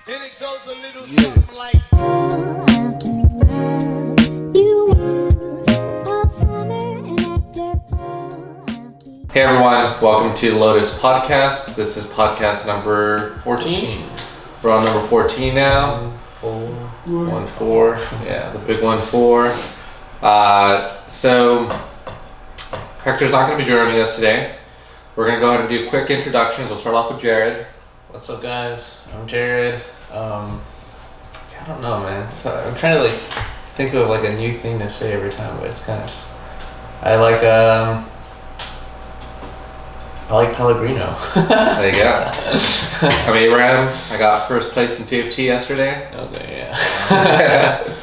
And it goes a little something like. Hey everyone, welcome to the Lotus Podcast. This is podcast number 14. We're on number 14 now. 1-4. Yeah, the big 1-4. So Hector's not going to be joining us today. We're going to go ahead and do quick introductions. We'll start off with Jared. What's up, guys? I'm Jared. I don't know, man. So I'm trying to think of a new thing to say every time, but it's kind of just. I like Pellegrino. There you go. I'm Abraham. I got first place in TFT yesterday. Okay, yeah.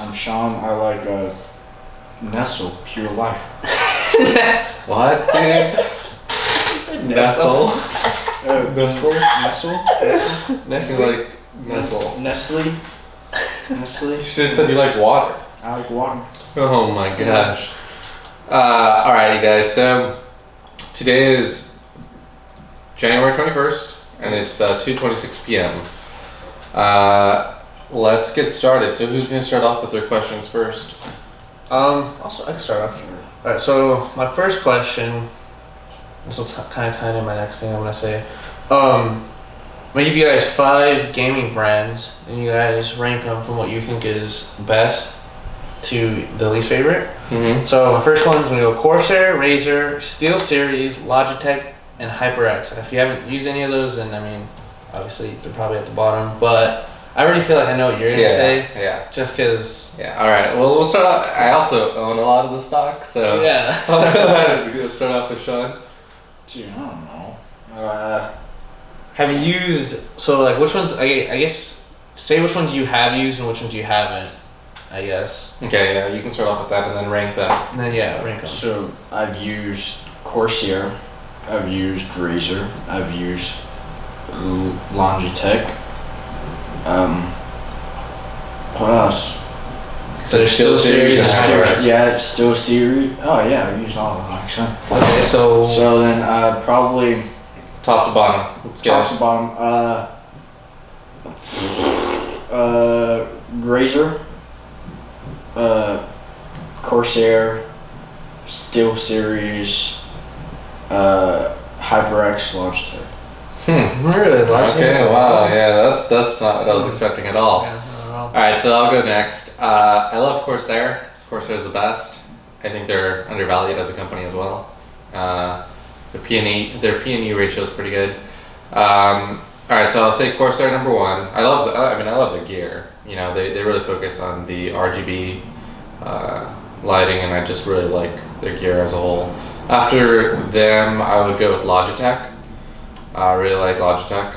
I'm Sean. I like Nestle Pure Life. What? Nestle. Nestle. Like Nestle. Nestle. You should have said you like water. I like water. Oh my gosh. Alright, you guys. So today is January 21st, and it's 2:26 p.m. Let's get started. So who's going to start off with their questions first? Also, I can start off. Alright, so my first question, this will kind of tie into my next thing I'm going to say. I'm going to give you guys 5 gaming brands, and you guys rank them from what you think is best to the least favorite. Mm-hmm. So my first one's going to go Corsair, Razer, SteelSeries, Logitech, and HyperX. If you haven't used any of those, then obviously they're probably at the bottom, but I already feel like I know what you're going to say. Yeah. Just because. Yeah, alright. Well, we'll start off. I also own a lot of the stock, so. Yeah. I'll go ahead and start off with Sean. Dude, I don't know. Have you used, which ones, I guess, say which ones you have used and which ones you haven't, I guess. Okay, yeah, you can start off with that and then rank them. And then, rank them. So I've used Corsair. I've used Razer. I've used Logitech. What else? So there's SteelSeries and HyperX. Yeah, SteelSeries. Oh yeah, I've used all of them actually. Okay, so then probably Top to bottom. Let's top go. to bottom. Razer, Corsair, SteelSeries, HyperX, Logitech. Really? Okay, wow, yeah, that's not what I was expecting at all. Yeah, Alright, so I'll go next. I love Corsair. Corsair is the best. I think they're undervalued as a company as well. Their P&E ratio is pretty good. Alright, so I'll say Corsair number 1. I love their gear. You know, they really focus on the RGB lighting, and I just really like their gear as a whole. After them, I would go with Logitech. I really like Logitech.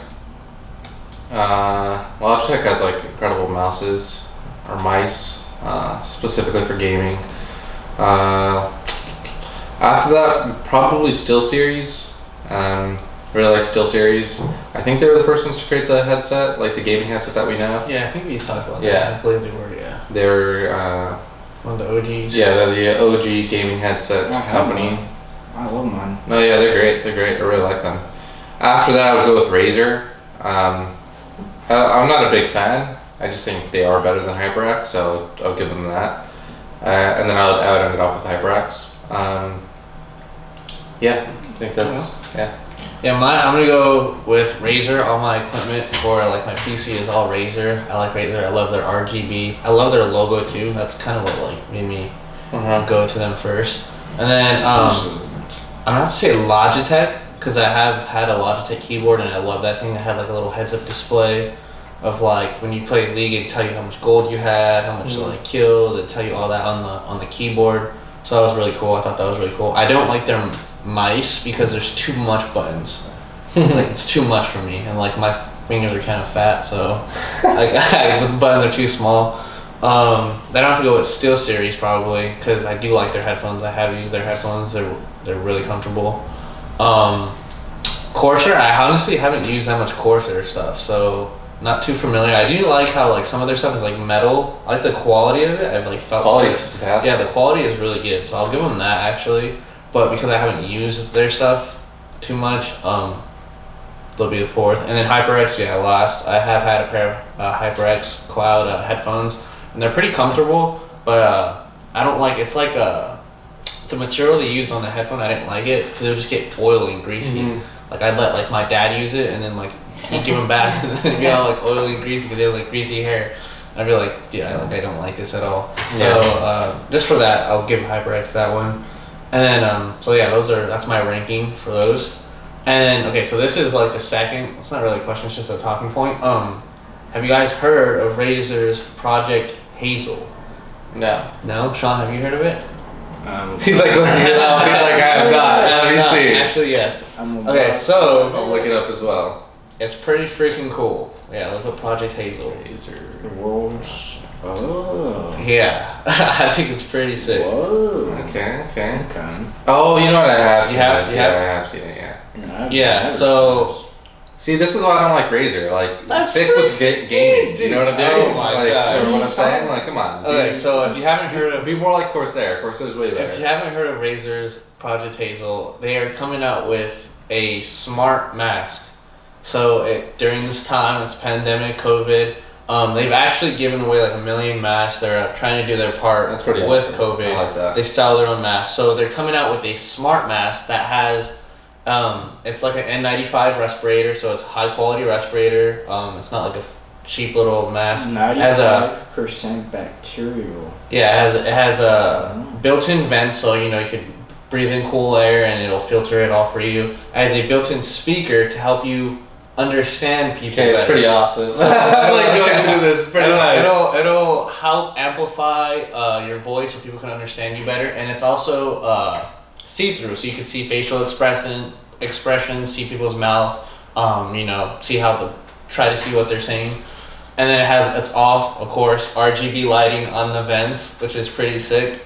Logitech has incredible mice, specifically for gaming. After that, probably SteelSeries. Really like SteelSeries. I think they were the first ones to create the headset, the gaming headset that we know. Yeah, I think we talked about Yeah. that. I believe they were, yeah. They're one of the OGs. yeah, they're the OG gaming headset company. I love mine. No, yeah, they're great. I really like them. After that, I would go with Razer. I'm not a big fan. I just think they are better than HyperX, so I'll give them that. And then I would end it off with HyperX. Yeah, I think that's yeah. Yeah, I'm gonna go with Razer. All my equipment for my PC is all Razer. I like Razer. I love their RGB. I love their logo too. That's kind of what made me go to them first. And then I'm gonna have to say Logitech, because I have had a Logitech keyboard and I love that thing. It had a little heads-up display of when you play League, it'd tell you how much gold you had, how much kills. It'd tell you all that on the keyboard. So that was really cool. I thought that was really cool. I don't like their mice because there's too much buttons. It's too much for me, and my fingers are kind of fat, so the buttons are too small. Then I have to go with SteelSeries probably, because I do like their headphones. I have used their headphones. They're really comfortable. Corsair, I honestly haven't used that much Corsair stuff, so not too familiar. I do like how some of their stuff is metal. I like the quality of it. I've felt quality is fantastic. Yeah, the quality is really good, so I'll give them that actually. But because I haven't used their stuff too much, they'll be the fourth, and then HyperX, yeah, last. I have had a pair of HyperX Cloud headphones, and they're pretty comfortable, but I don't like. It's like the material they used on the headphone. I didn't like it because it would just get oily and greasy. Like I'd let like my dad use it, and then like he'd give them back, and then it'd be all like oily and greasy because he has like greasy hair. I'd be like, yeah, like I don't like this at all. So just for that, I'll give HyperX that one. And then so yeah, that's my ranking for those. And then okay, so this is like the second. It's not really a question; it's just a talking point. Have you guys heard of Razers Project Hazel? No. No, Sean, have you heard of it? He's like looking it up. He's like, I have not. Let me see. Actually, yes. Okay, so I'll look it up as well. it's pretty freaking cool. Yeah, look up Project Hazel. The world's. Oh. Yeah, I think it's pretty sick. Whoa. Okay. Okay. Oh, you know what I have? You have? Seen You this. have? Yeah, I have seen it. Yeah. Yeah, so See, this is why I don't like Razer. Like, That's stick with gaming. You know what I'm doing? Oh my like, God. You know what I'm saying? Like, come on. okay, so if you haven't heard of Be more like Corsair. Corsair's way better. If you haven't heard of Razer's Project Hazel, they are coming out with a smart mask. So during this time, it's pandemic, COVID, they've actually given away like 1 million masks. They're trying to do their part That's pretty with awesome. COVID. I like that. They sell their own masks. So they're coming out with a smart mask that has, it's like an N95 respirator, so it's high quality respirator. It's not like a cheap little mask. 95% bacterial. Yeah, it has a built-in vent, so you can breathe in cool air and it'll filter it all for you. It has a built-in speaker to help you understand people Okay, it's better. pretty awesome. So, I'm like going through this. Pretty nice. It'll help amplify your voice so people can understand you better, and it's also see-through, so you can see facial expressions, see people's mouth, try to see what they're saying. And then it's off, of course, RGB lighting on the vents, which is pretty sick.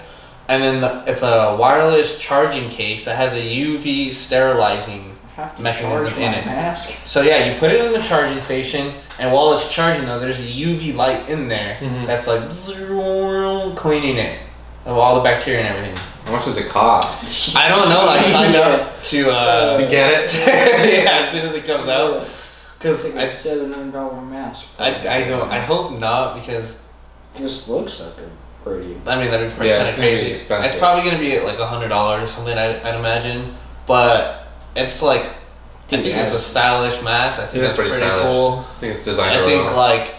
And then it's a wireless charging case that has a UV sterilizing mechanism in it. Mask. So yeah, you put it in the charging station, and while it's charging though, there's a UV light in there that's like cleaning it of all the bacteria and everything. How much does it cost? I don't know. I signed up to get it. yeah, as soon as it comes out. Because It's like a $700 mask. I hope not, because This looks like a pretty. that'd be Yeah, kind it's of gonna be crazy. expensive. It's probably gonna be like $100 or something. I'd imagine, but it's like I think it's a stylish mask. I think It is it's pretty pretty stylish. cool. I think it's designed I really think well. like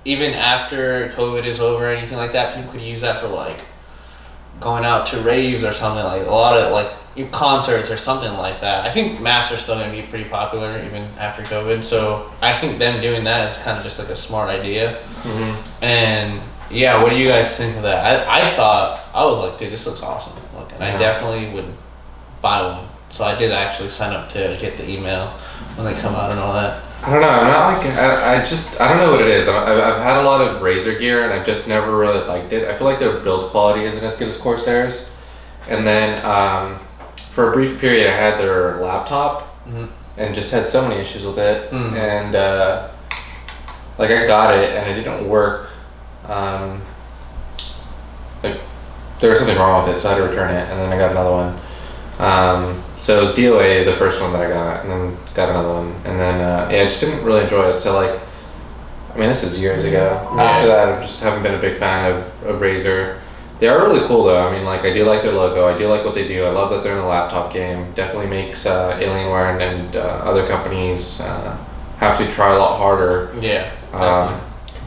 even after COVID is over or anything like that, people could use that for like going out to raves or something, like a lot of like concerts or something like that. I think masks are still gonna be pretty popular even after COVID. So I think them doing that is kind of just like a smart idea. And yeah, what do you guys think of that? I was like, dude, this looks awesome. And I definitely would buy one. So I did actually sign up to get the email when they come out and all that. I don't know. I'm not like I don't know what it is. I've had a lot of Razer gear and I've just never really liked it. I feel like their build quality isn't as good as Corsair's. And then for a brief period, I had their laptop and just had so many issues with it. And like I got it and it didn't work. Like there was something wrong with it, so I had to return it. And then I got another one. So it was DOA, the first one that I got, and then got another one, and then I just didn't really enjoy it. So like, I mean, this is years ago. After that, I just haven't been a big fan of Razer. They are really cool though. I mean, like I do like their logo. I do like what they do. I love that they're in the laptop game. Definitely makes Alienware and other companies have to try a lot harder. Yeah.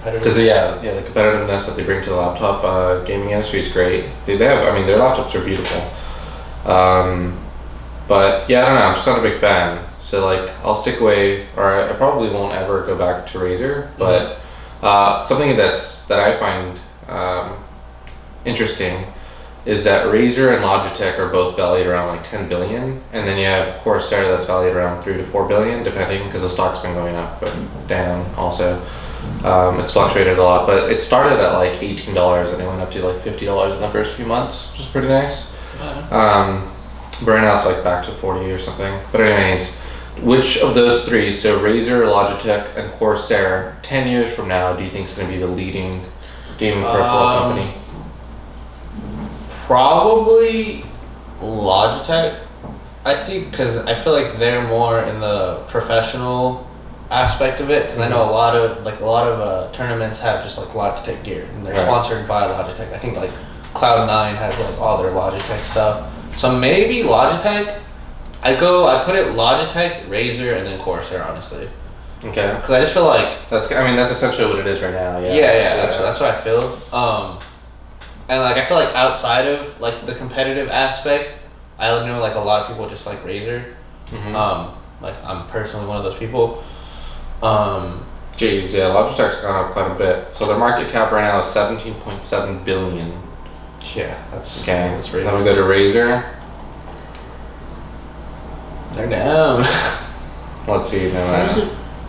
Because the competitiveness that they bring to the laptop gaming industry is great. They have, I mean, their laptops are beautiful. But yeah, I don't know. I'm just not a big fan. So like, I'll stick away, or I probably won't ever go back to Razer. But something that I find interesting is that Razer and Logitech are both valued around like 10 billion, and then you have Corsair that's valued around 3 to 4 billion, depending, because the stock's been going up and down also. It's fluctuated a lot, but it started at like $18 and it went up to like $50 in the first few months, which is pretty nice. But now it's like back to 40 or something. But anyways, which of those three, so Razer, Logitech, and Corsair, 10 years from now, do you think is going to be the leading gaming peripheral company? Probably Logitech. I think because I feel like they're more in the professional aspect of it. Because I know a lot of tournaments have just like Logitech gear, and they're sponsored by Logitech. I think like Cloud9 has like all their Logitech stuff. So maybe Logitech. I put it Logitech, Razer, and then Corsair. Honestly. Okay. Because I just feel like that's essentially what it is right now. Yeah. Yeah. That's what I feel. And like I feel like outside of like the competitive aspect, I know like a lot of people just like Razer. Like I'm personally one of those people. Jeez, yeah, Logitech's gone up quite a bit. So their market cap right now is 17.7 billion. Yeah, that's okay. That's really then we go to Razer. They're down. Let's see. No,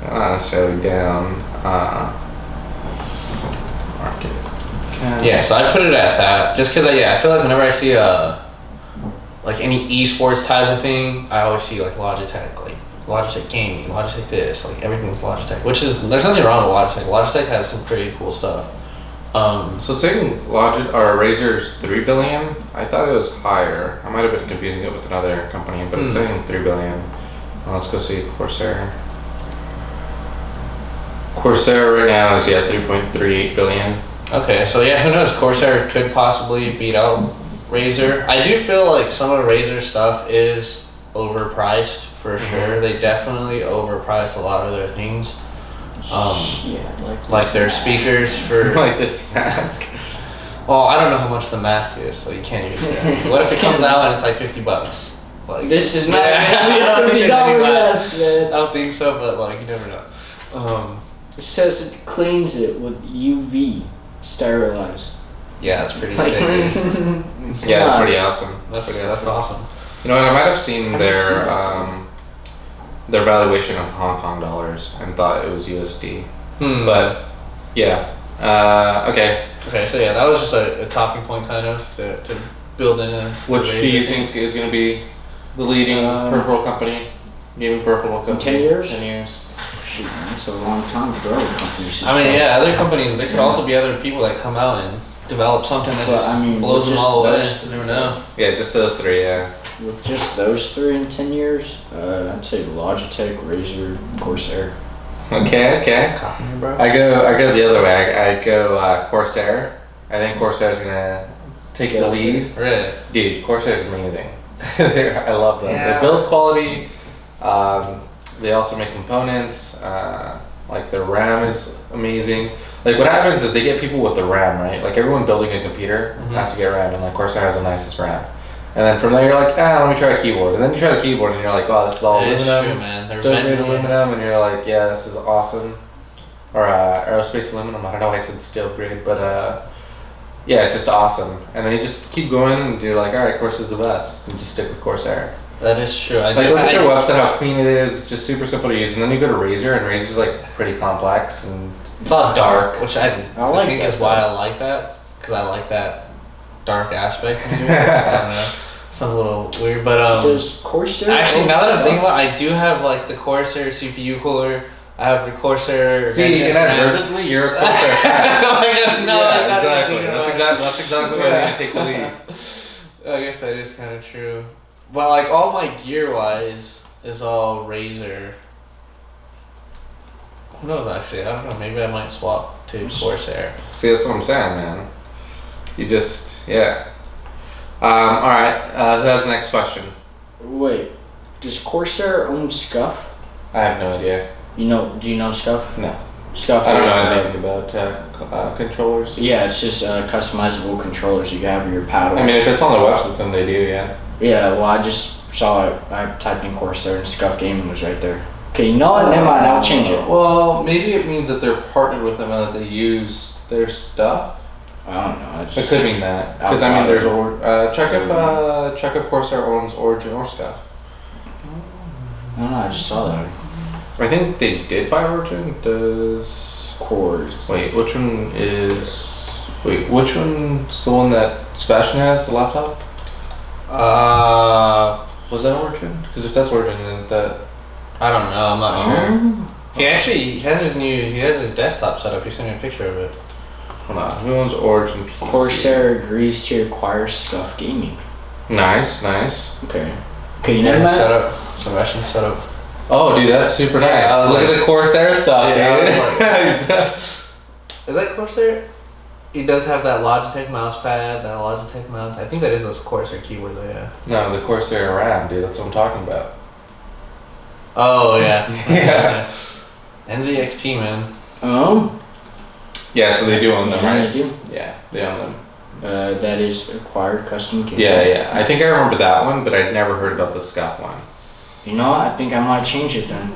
not necessarily down. Market cap. Yeah, so I put it at that just because I feel like whenever I see like any esports type of thing, I always see like Logitech, like Logitech gaming, Logitech this, like everything's Logitech. Which is there's nothing wrong with Logitech. Logitech has some pretty cool stuff. So it's saying Razer's 3 billion. I thought it was higher. I might have been confusing it with another company, but it's saying 3 billion. Let's go see Corsair. Corsair right now is 3.38 billion. Okay, so yeah, who knows? Corsair could possibly beat out Razer. I do feel like some of Razer's stuff is overpriced for sure. They definitely overpriced a lot of their things. Like their speakers for like this mask. Well, I don't know how much the mask is, so you can't even say. What if it comes out and it's like $50? Like this is not $50 mask, man. I don't think so, but like you never know. It says it cleans it with UV sterilize. Yeah, that's pretty sick. Yeah, that's pretty awesome. That's awesome. You know, I might have seen their valuation of Hong Kong dollars and thought it was USD. But yeah, okay. Okay, so yeah, that was just a talking point kind of to build in a. Which do you think is going to be the leading peripheral company, gaming peripheral company? 10 years? 10 years. Shoot, man, that's a long time to grow companies. I mean, yeah, other companies. There could also be other people that come out and develop something that blows them all away. You never know. Yeah, just those three. Yeah. With just those three in 10 years, I'd say Logitech, Razer, Corsair. Okay. Copy me, bro. I go the other way. I go Corsair. I think Corsair's gonna take the lead. Really? Dude, Corsair's amazing. I love them. Yeah. They build quality. They also make components. Like their RAM is amazing. Like what happens is they get people with the RAM, right? Like everyone building a computer has to get RAM, and like Corsair has the nicest RAM. And then from there you're like, let me try a keyboard. And then you try the keyboard and you're like, wow, this is all aluminum. True, man. Still made aluminum, and you're like, yeah, this is awesome. Or aerospace aluminum. I don't know why I said steel grade, but yeah, it's just awesome. And then you just keep going, and you're like, all right, Corsair's the best. And just stick with Corsair. That is true. Look at their website, how clean it is. It's just super simple to use. And then you go to Razer, and Razer's like pretty complex, and it's all dark, which I think that is why I like that, because I like that dark aspect. I don't know. Sounds a little weird, but does Corsair actually, now that I'm thinking about it, I do have like the Corsair CPU cooler. I have the Corsair. See, inadvertently, you're a Corsair fan. No, exactly. That's exactly why they take the lead. I guess that is kind of true. But like all my gear wise is all Razer. Who knows? Actually, I don't know. Maybe I might swap to Corsair. See, that's what I'm saying, man. You just all right. Who has the next question? Wait, does Corsair own Scuff? I have no idea. Do you know Scuff? No. Scuff. I don't know anything about controllers. Yeah, it's just customizable controllers you can have your paddles. I mean, if it's on the website, then they do, yeah. Yeah, well, I just saw it. I typed in Corsair and Scuff Gaming was right there. Okay, never mind. I'll change it. Well, maybe it means that they're partnered with them and that they use their stuff. I don't know. It could mean that, because I mean, there's check if Corsair owns Origin or Scuff. I don't know. I just saw that. I think they did buy Origin. Does Cords. wait? Which one is? Wait, which one's the one that Sebastian has? The laptop? Was that Origin? Because if that's Origin, isn't that? I don't know. I'm not sure. He has his desktop set up. He sent me a picture of it. Hold on. Who owns Origin PC? Corsair agrees to acquire Scuff Gaming. Nice. Okay. Okay, you know Yeah, that? setup. Sebastian's setup. Oh, dude, that's super nice. Yeah, I was Look like- at the Corsair stuff, Yeah, I dude. Is that Corsair? He does have that Logitech mouse pad, that Logitech mouse. I think that is a Corsair keyboard though, yeah. No, the Corsair RAM, dude. That's what I'm talking about. Oh, yeah. Yeah. NZXT, man. Yeah, so they do own them, Yeah, right? they do. Yeah, they own them. That is acquired custom keyboard. Yeah. I think I remember that one, but I'd never heard about the Scuff one. You know, I think I might change it then.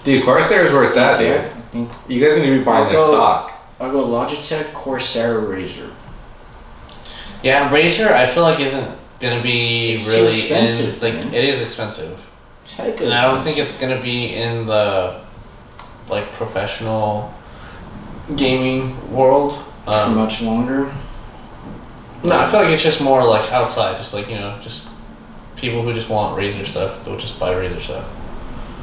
Dude, Corsair is where it's at, Yeah, dude. I think You guys need to be buying their I'll go- stock. I'll go Logitech, Corsair, Razer. Yeah, Razer, I feel like isn't gonna be It's too really expensive, like man. it is expensive, Heck, and I don't think it's gonna be in the like professional gaming world. for much longer. No, I feel like it's just more like outside, just like just people who just want Razer stuff, they'll just buy Razer stuff.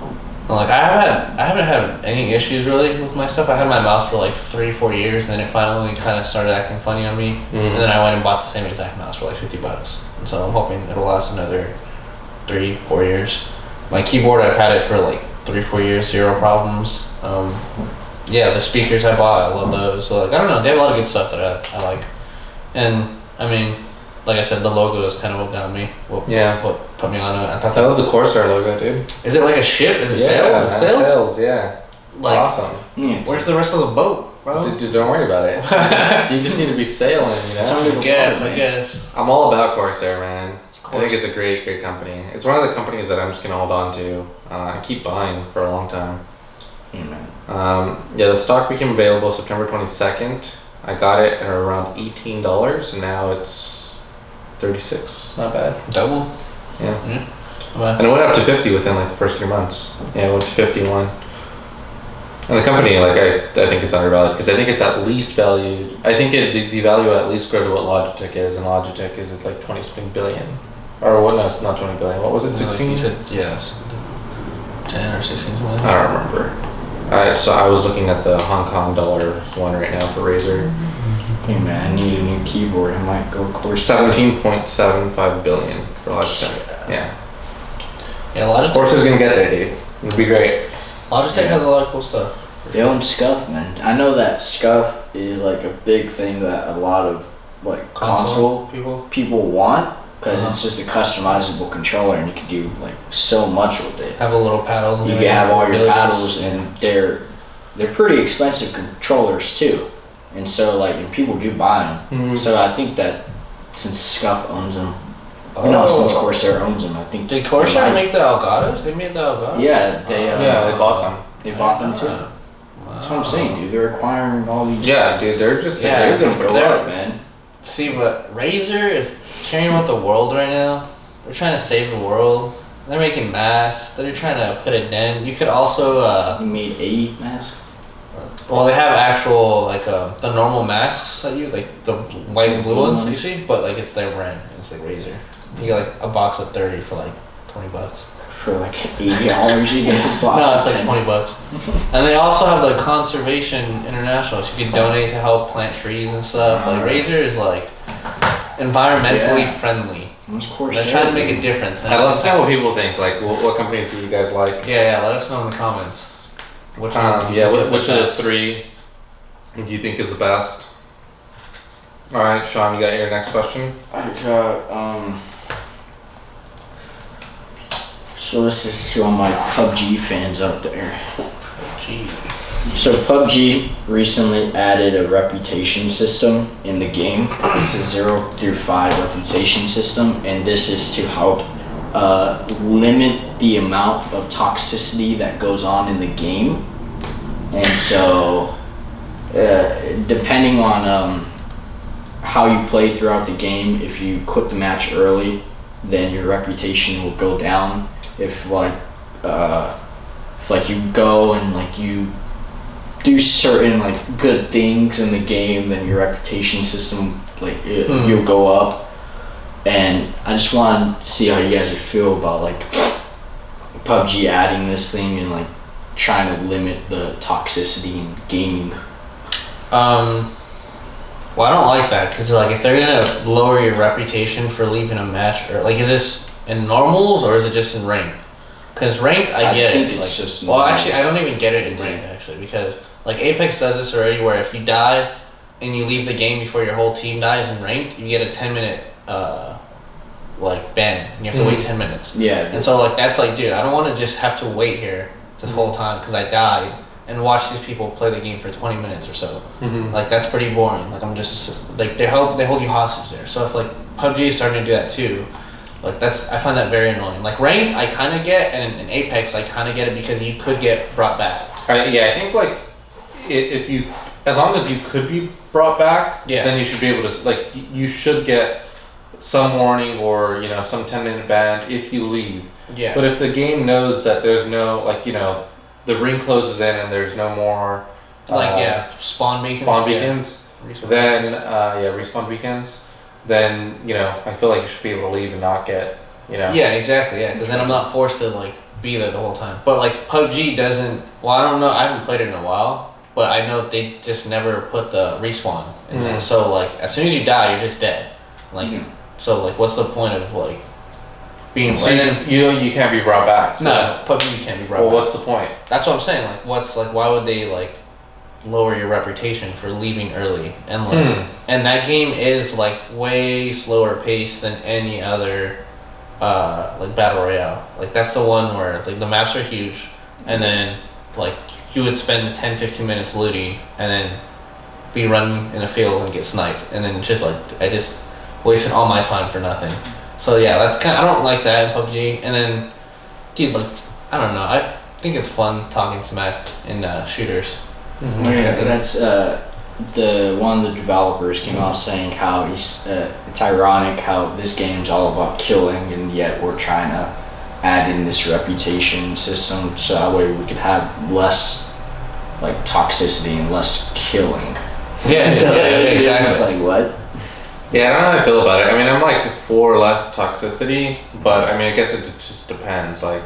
And like I haven't had any issues really with my stuff. I had my mouse for like 3-4 years, and then it finally kind of started acting funny on me. And then I went and bought the same exact mouse for like $50, and so I'm hoping it'll last another 3-4 years. My keyboard, I've had it for like 3-4 years, zero problems. Yeah, the speakers I bought, I love those. So like I don't know, they have a lot of good stuff that I like, and I mean, like I said, the logo is kind of what got me. What put me on it. I thought I love the Corsair logo, dude. Is it like a ship? Is it sails? Is it sails? Sails, yeah. Like, Awesome. Yeah, where's the rest of the boat, bro? Dude, don't worry about it. You just need to be sailing, you know? I guess. I'm all about Corsair, man. I think Corsair. it's a great company. It's one of the companies that I'm just gonna hold on to and keep buying for a long time. yeah, man. Yeah, the stock became available September 22nd. I got it at around $18, and now it's 36. Not bad. Double. Yeah. Well, And it went up to 50 within like the first 3 months. Yeah, it went to 51. And the company, like I think is undervalued because I think it's at least valued. I think the value at least grow to what Logitech is, and Logitech is at like 20-something billion. Or what? No, it's not 20 billion. What was it? 16? You said yes. 10 or 16 something. I don't remember. I was looking at the Hong Kong dollar one right now for Razer. Hey man, I need a new keyboard. I might go Corsair. 17.75 billion for Logitech. Yeah. Yeah, Logitech. Corsair's gonna get there, dude. It'll be great. Logitech has a lot of cool stuff. They own Scuff, man. I know that Scuff is like a big thing that a lot of like console people want because it's just a customizable controller and you can do like so much with it. Have a little paddles. You can have all your paddles and they're pretty expensive controllers too, and so like and people do buy them. Mhm. So I think that since Scuff owns them, since Corsair owns them, I think. Did Corsair make the Elgatos? They made the Elgatos. Yeah, they bought them. They bought them too. That's what I'm saying, dude. They're acquiring all these. Yeah, dude, they're just They're gonna go they're- up, man. See, but Razer is caring about the world right now. They're trying to save the world. They're making masks. They're trying to put it in. You could also, You made 80 masks. well, they have actual like the normal masks that you like the white and blue Blue ones you ones. see, but like it's their brand. It's like Razer. You get like a box of 30 for like $20. For like $80, you get a box. No, it's of like 10. $20. And they also have the Conservation International, so you can donate to help plant trees and stuff. Like Razer is like environmentally Yeah. friendly. What's Corsair? They're trying to make a difference. I'd love to know what people think. Like, what companies do you guys like? Yeah, let us know in the comments. Which one do you Yeah, think is which the of the best? 3 do you think is the best? All right, Sean, you got your next question? I got, so this is to all my PUBG fans out there. Gee. So PUBG recently added a reputation system in the game. It's a 0 through 5 reputation system, and this is to help limit the amount of toxicity that goes on in the game. And so, depending on how you play throughout the game, if you quit the match early, then your reputation will go down. If you go and like you do certain like good things in the game, then your reputation system you'll go up. And I just want to see how you guys would feel about like PUBG adding this thing and like trying to limit the toxicity in gaming. Well, I don't like that because like if they're gonna lower your reputation for leaving a match, or like is this in normals or is it just in ranked? Because ranked, I get think it. it's just well, normals. actually, I don't even get it in ranked actually because like Apex does this already, where if you die and you leave the game before your whole team dies in ranked, you get a 10-minute like ban. And you have to wait 10 minutes. Yeah. And so like that's like, dude, I don't want to just have to wait here this whole time because I died and watch these people play the game for 20 minutes or so. Like that's pretty boring. Like I'm just like they hold you hostage there. So if like PUBG is starting to do that too, like I find that very annoying. Like ranked, I kind of get, and in Apex, I kind of get it because you could get brought back. Yeah, I think like if you, as long as you could be brought back, then you should be able to, like, you should get some warning or, you know, some 10-minute ban if you leave. Yeah. But if the game knows that there's no, like, you know, the ring closes in and there's no more spawn beacons. Then respawn beacons. Then, you know, I feel like you should be able to leave and not get, you know. Yeah, exactly. Yeah, because then I'm not forced to like be there the whole time. But like PUBG doesn't. Well, I don't know. I haven't played it in a while, but I know they just never put the respawn in there. So like as soon as you die, you're just dead. Like so like what's the point of like being? So you can't be brought back. So. No, PUBG you can't be brought back. Well, what's the point? That's what I'm saying. Like what's like why would they like lower your reputation for leaving early and like and that game is like way slower paced than any other like battle royale. Like that's the one where like the maps are huge and then like you would spend 10-15 minutes looting and then be running in a field and get sniped and then just like I just wasted all my time for nothing. So yeah, that's kind of, I don't like that in PUBG. And then dude, like I don't know, I think it's fun talking smack in shooters. Yeah, that's the one of the developers came out saying how it's ironic how this game's all about killing and yet we're trying to add in this reputation system so that way we could have less like toxicity and less killing. Yeah, So, exactly. It's like what? Yeah, I don't know how I feel about it. I mean, I'm like for less toxicity, but I mean, I guess it just depends. Like,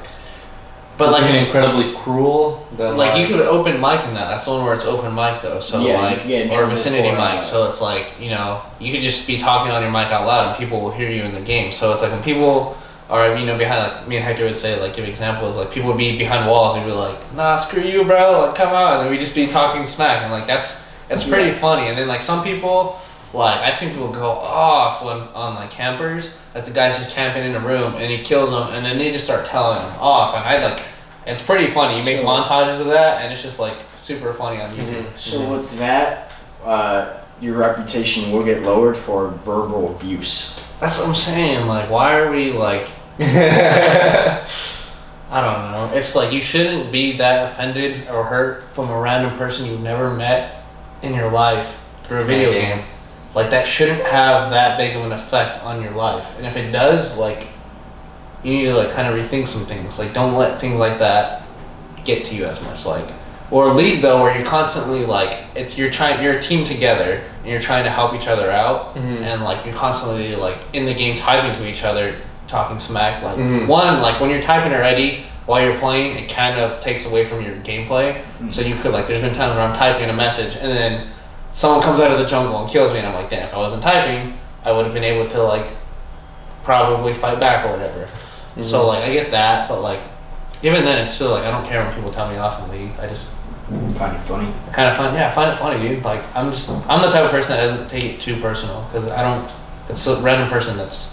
but like an incredibly cruel, then like you could open mic in that. That's the one where it's open mic though. So or vicinity mic. So it's like, you know, you could just be talking on your mic out loud and people will hear you in the game. So it's like when people are, you know, behind, like me and Hector would say, like give examples, like people would be behind walls and be like, nah, screw you, bro, like come on, and then we just be talking smack and like that's pretty funny. And then like some people, like I've seen people go off on like campers, like the guy's just camping in a room and he kills them and then they just start telling him off and I like, it's pretty funny. You make montages of that and it's just like super funny on YouTube. So with that, your reputation will get lowered for verbal abuse. That's what I'm saying. Like, why are we like? I don't know. It's like you shouldn't be that offended or hurt from a random person you've never met in your life through a video game. Like that shouldn't have that big of an effect on your life. And if it does, like, you need to like kind of rethink some things. Like, don't let things like that get to you as much. Like, or League though, where you're constantly like, you're a team together and you're trying to help each other out, and like you're constantly like in the game typing to each other, talking smack. Like one, like when you're typing already while you're playing, it kind of takes away from your gameplay. So you could like, there's been times where I'm typing a message and then someone comes out of the jungle and kills me, and I'm like, damn, if I wasn't typing, I would have been able to like probably fight back or whatever. So like I get that, but like even then it's still like I don't care when people tell me off in League. I just find it funny. Kind of fun, yeah. I find it funny, dude. Like I'm the type of person that doesn't take it too personal because I don't. It's a random person that's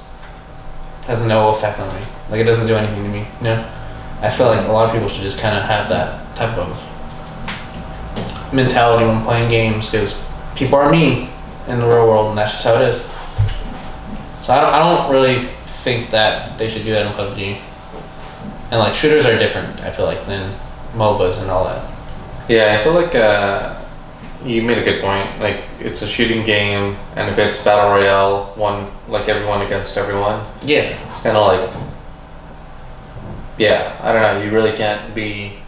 has no effect on me. Like it doesn't do anything to me. You know. I feel like a lot of people should just kind of have that type of mentality when playing games because people are mean in the real world and that's just how it is. So I don't really think that they should do that in PUBG. And like shooters are different, I feel like, than MOBAs and all that. Yeah, I feel like you made a good point. Like it's a shooting game, and if it's battle royale, like everyone against everyone. Yeah. It's kind of like, yeah, I don't know. You really can't be.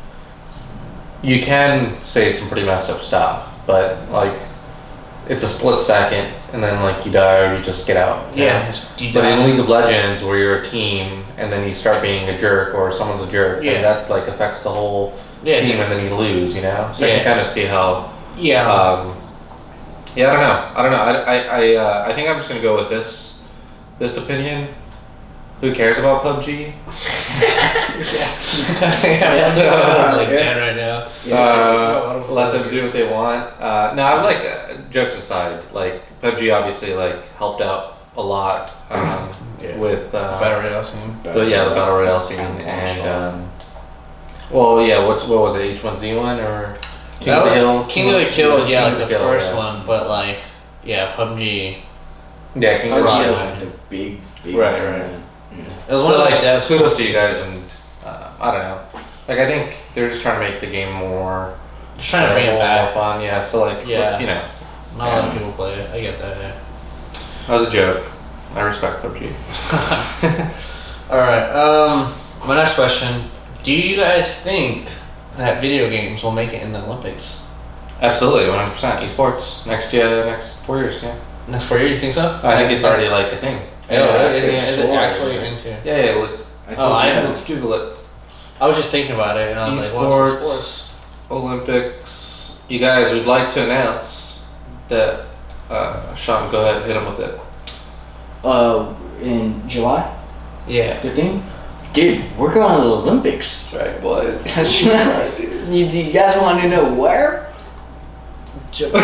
You can say some pretty messed up stuff, but like, it's a split second, and then like you die or you just get out. Yeah. But in League of Legends, where you're a team, and then you start being a jerk or someone's a jerk, and that like affects the whole team, and then you lose. You know, so I can kind of see how. Yeah. I don't know. I think I'm just gonna go with this opinion. who cares about PUBG? Like dead right now. Let them do what they want. No, I'm like, jokes aside, like PUBG obviously like helped out a lot with Battle Royale scene. the battle royale scene and what was it, H1Z1 or King of the Hill? King of the Kill was like the Kill, first yeah. one, but like PUBG. Yeah, King of the PUBG Hill. was like the big Right. It was So one of like, the devs. kudos to you guys, and I don't know. Like I think they're just trying to make the game more. Just trying to bring it more back. fun. Yeah. So like, Yeah. you know, Not a lot of people play it. I get that. Yeah. that was a joke. I respect PUBG. All right. My next question: do you guys think that video games will make it in the Olympics Absolutely, 100%. Esports next 4 years. Yeah. next 4 years? You think so? I think it's already like a thing. Yeah, really? Is it Sure. actually into? Yeah. Look, let's Google it. I was just thinking about it, and I was like, "What's the sport?" Esports, Olympics. You guys, we'd like to announce that. Sean, go ahead, hit him with it. In July, Yeah. good thing. Dude, we're going to the Olympics. That's right, boys. That's right. You guys want to know where? Japan.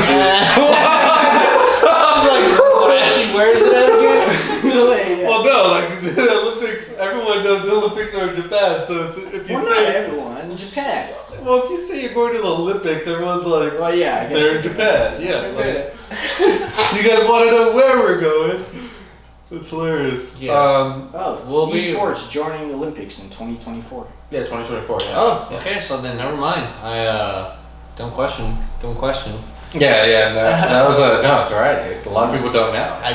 I was like, actually, where is it at again? Well, no, like the Olympics. Everyone knows the Olympics are in Japan. So if you Well, not everyone. Japan. well, if you say you're going to the Olympics, everyone's like, Well, yeah, I guess they're in Japan. Yeah. Like, you guys want to know where we're going? That's hilarious. Yes. Oh, We'll be- esports joining the Olympics in 2024. Yeah, 2024. Yeah. Oh, Yeah. okay. So then, never mind. I don't question. Yeah. No, that was no. It's alright, dude. A lot of people don't know. I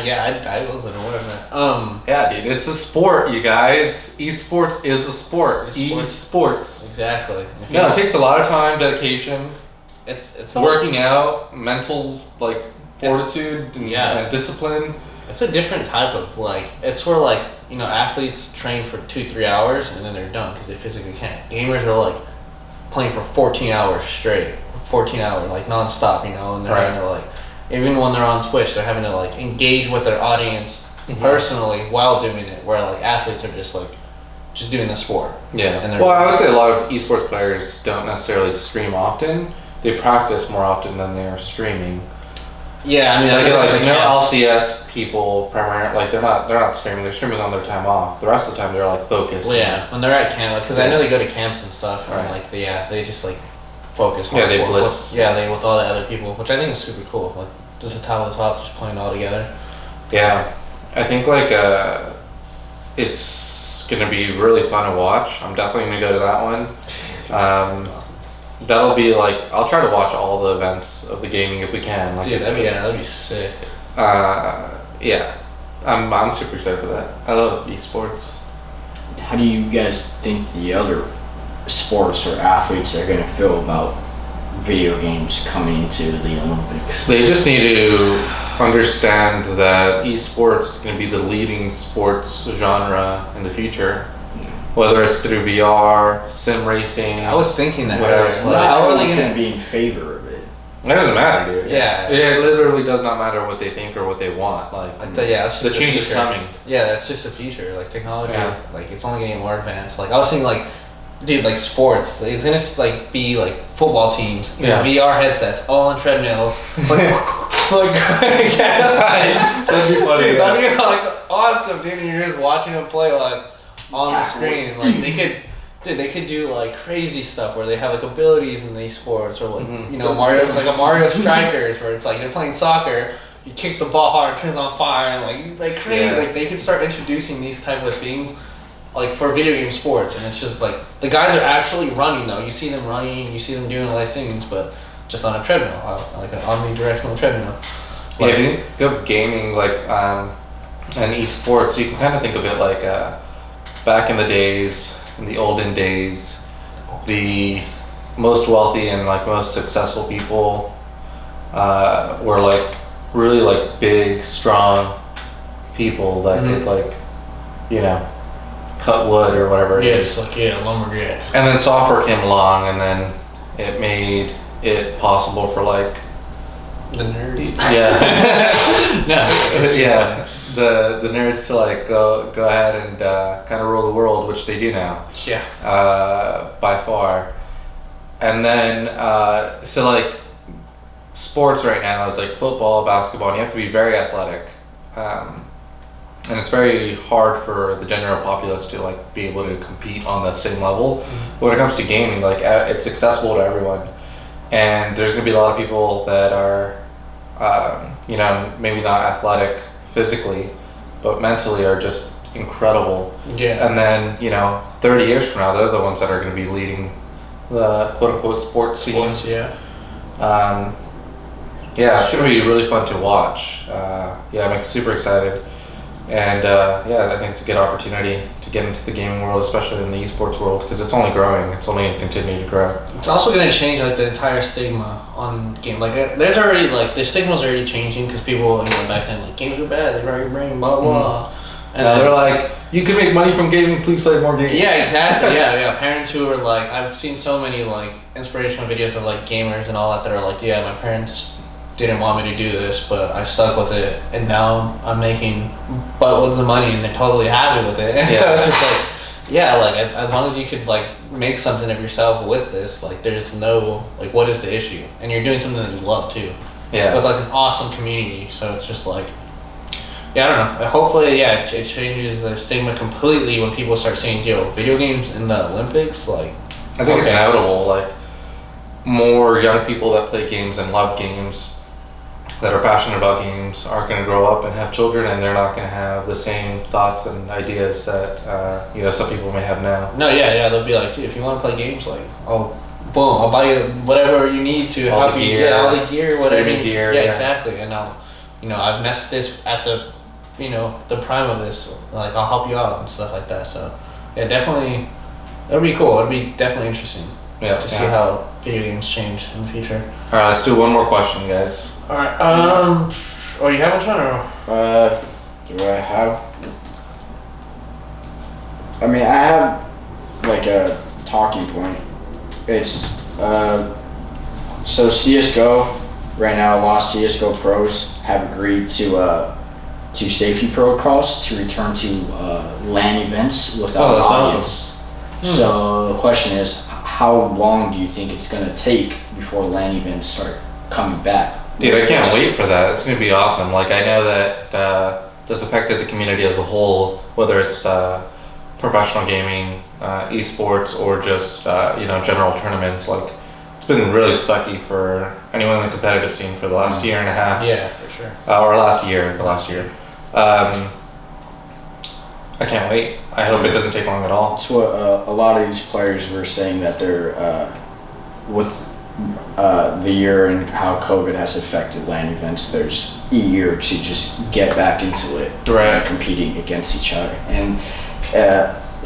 wasn't aware of that. Yeah, dude. It's a sport, you guys. Esports is a sport. Esports. Esports. Exactly. If No, you- it takes a lot of time, dedication, it's working out, mental like It's- fortitude, and, yeah. and discipline. It's a different type of like. It's where like athletes train for 2-3 hours and then they're done because they physically can't. Gamers are like playing for 14 hours straight, 14 hours like nonstop, and they're having to like, even when they're on Twitch, they're having to like engage with their audience personally while doing it. Where like athletes are just doing the sport. Yeah. And they're- Well, I would say a lot of esports players don't necessarily stream often. They practice more often than they are streaming. Yeah, I mean, Like the camps. LCS people primarily like they're not streaming. They're streaming on their time off. The rest of the time they're like focused. Well, yeah, when they're at camp, because I know they go to camps and stuff, and Right. like they just like focus. Yeah, they hardcore blitz. with all the other people, which I think is super cool. Like just a top of the top, just playing all together. Yeah, I think like it's gonna be really fun to watch. I'm definitely gonna go to that one. That'll be like I'll try to watch all the events of the gaming if we can. Like, Dude, that'd be sick. yeah, I'm super excited for that. I love esports. How do you guys think the other sports or athletes are going to feel about video games coming into the Olympics? They just need to understand that esports is going to be the leading sports genre in the future. Whether it's through VR, sim racing. I was thinking that. Whatever. I was like, Not how are they everyone's going gonna to be in favor of it. It doesn't matter, dude. Yeah. It literally does not matter what they think or what they want. Like, that's just the change is future. coming. Yeah, that's just the future. Like technology, Yeah. like it's only getting more advanced. Like I was thinking, like, dude, like sports, it's gonna like be like football teams, in Yeah. VR headsets, all on treadmills, That'd be funny. Dude, yeah. that'd be like awesome, dude. And you're just watching them play like on the screen. Like they could do like crazy stuff where they have like abilities in these sports, or like Mario, like a Mario Strikers, where it's like they're playing soccer. You kick the ball hard, it turns on fire, and like crazy. Yeah. Like they could start introducing these type of things, like for video game sports, and it's just like the guys are actually running though. You see them running, you see them doing all these things, but just on a treadmill, like an omnidirectional treadmill. Yeah, if you think of gaming like and esports, you can kind of think of it like back in the days, in the olden days, the most wealthy and like most successful people were like really like big, strong people that could like, cut wood or whatever it is. It's like lumberjack. And then software came along, and then it made it possible for like The nerds. yeah No. yeah the nerds to like go ahead and kind of rule the world, which they do now. Yeah. By far. And then so like sports right now is like football, basketball, and you have to be very athletic. And it's very hard for the general populace to like be able to compete on the same level. But when it comes to gaming, like it's accessible to everyone, and there's gonna be a lot of people that are, you know, maybe not athletic physically, but mentally are just incredible. Yeah. And then 30 years from now, they're the ones that are gonna be leading the quote unquote sports scene. Sports, yeah. Yeah, it's gonna be really fun to watch. Yeah, I'm super excited. And yeah, I think it's a good opportunity to get into the gaming world, especially in the esports world, because it's only growing. It's only going to continue to grow. It's also going to change like the entire stigma on game. Like there's already like the stigma's already changing because people back then like games are bad, they rot your brain, blah blah. And they're like, you can make money from gaming. Please play more games. Yeah, exactly. Yeah. Parents who are like, I've seen so many like inspirational videos of like gamers and all that are like, yeah, my parents didn't want me to do this, but I stuck with it, and now I'm making buttloads of money, and they're totally happy with it. And so it's just like, yeah, like as long as you could like make something of yourself with this, like there's no like what is the issue, and you're doing something that you love too. Yeah. With like an awesome community, so it's just like, yeah, I don't know. Hopefully, yeah, it changes the stigma completely when people start seeing video games in the Olympics. Like, I think it's inevitable. Like more young people that play games and love games, that are passionate about games, are going to grow up and have children, and they're not going to have the same thoughts and ideas that some people may have now. No, yeah, they'll be like, dude, if you want to play games, like, oh, boom, I'll buy you whatever you need to all help the you. gear, Yeah, all the gear, whatever. streaming gear. Yeah, exactly. And I've messed with this at the, the prime of this. Like, I'll help you out and stuff like that. So, yeah, definitely, that'd be cool. It'd be definitely interesting. Yeah. To see how video games change in the future. All right, let's do one more question, guys. All right. Oh, you have one or? Do I have? I mean, I have like a talking point. It's so CS:GO right now. A lot of CS:GO pros have agreed to safety protocols to return to LAN events without that's audience. awesome. So the question is, how long do you think it's gonna take before LAN events start coming back? Dude, I can't wait for that. It's going to be awesome. Like, I know that this affected the community as a whole, whether it's professional gaming, esports, or just general tournaments. Like, it's been really sucky for anyone in the competitive scene for the last year and a half. Yeah, for sure. Or the last year. I can't wait. I hope it doesn't take long at all. That's what a lot of these players were saying, that they're with the year and how COVID has affected LAN events. They're just eager to just get back into it, Right. Competing against each other. And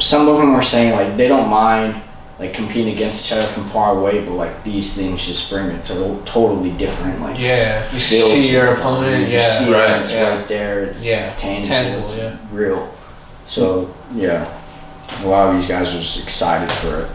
some of them were saying like they don't mind like competing against each other from far away, but like these things just bring it to totally different. Like Yeah, you feels, see your opponent. you Yeah. see Right, it, it's right there. It's tangible, it's yeah. real. So yeah, a lot of these guys are just excited for it.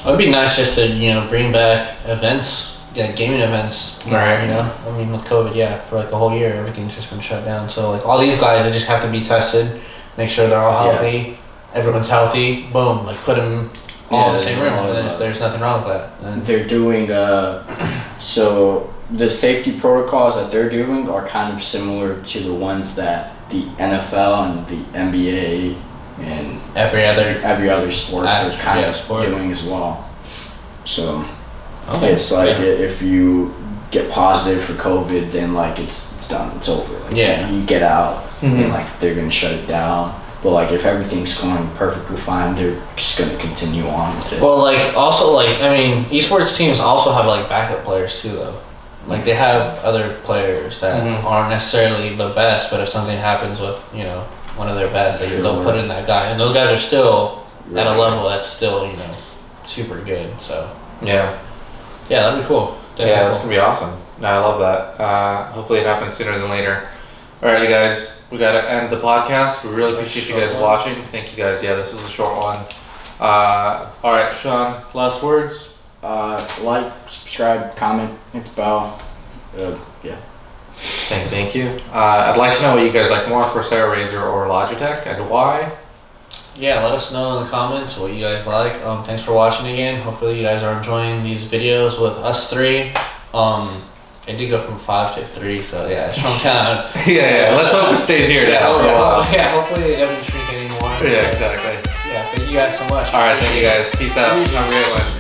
It would be nice just to bring back events, gaming events. Right. I mean with COVID, for like a whole year, everything's just been shut down. So like all these guys, they just have to be tested, make sure they're all healthy, everyone's healthy. Boom, like put them all in the same room, and then there's nothing wrong with that. And they're doing so the safety protocols that they're doing are kind of similar to the ones that the NFL and the NBA and every other sports are kind of doing as well. So it's like Yeah. if you get positive for COVID, then like it's done, it's over. Like, you get out, and like they're gonna shut it down. But like if everything's going perfectly fine, they're just gonna continue on with it. Well, like also like I mean, esports teams also have like backup players too, though. Like they have other players that aren't necessarily the best, but if something happens with one of their best, they'll put in that guy, and those guys are still at a level that's still super good. So yeah, that'd be cool. Definitely Yeah, that's gonna be awesome. No, I love that. Hopefully it happens sooner than later. All right, you guys, we gotta end the podcast. We really appreciate you guys watching. Thank you guys. Yeah, this was a short one. All right, Sean, last words. Like, subscribe, comment, hit the bell. Yeah. Thank you. I'd like to know what you guys like more, Corsair, Razer, or Logitech, and why. Yeah, let us know in the comments what you guys like. Thanks for watching again. Hopefully you guys are enjoying these videos with us three. It did go from 5 to 3, so yeah, it's from kind of. Yeah. Let's hope it stays here now for a while. Yeah, hopefully it doesn't shrink anymore. Yeah, exactly. Yeah, thank you guys so much. All right, thank you guys. Peace out. Peace. Have a great one.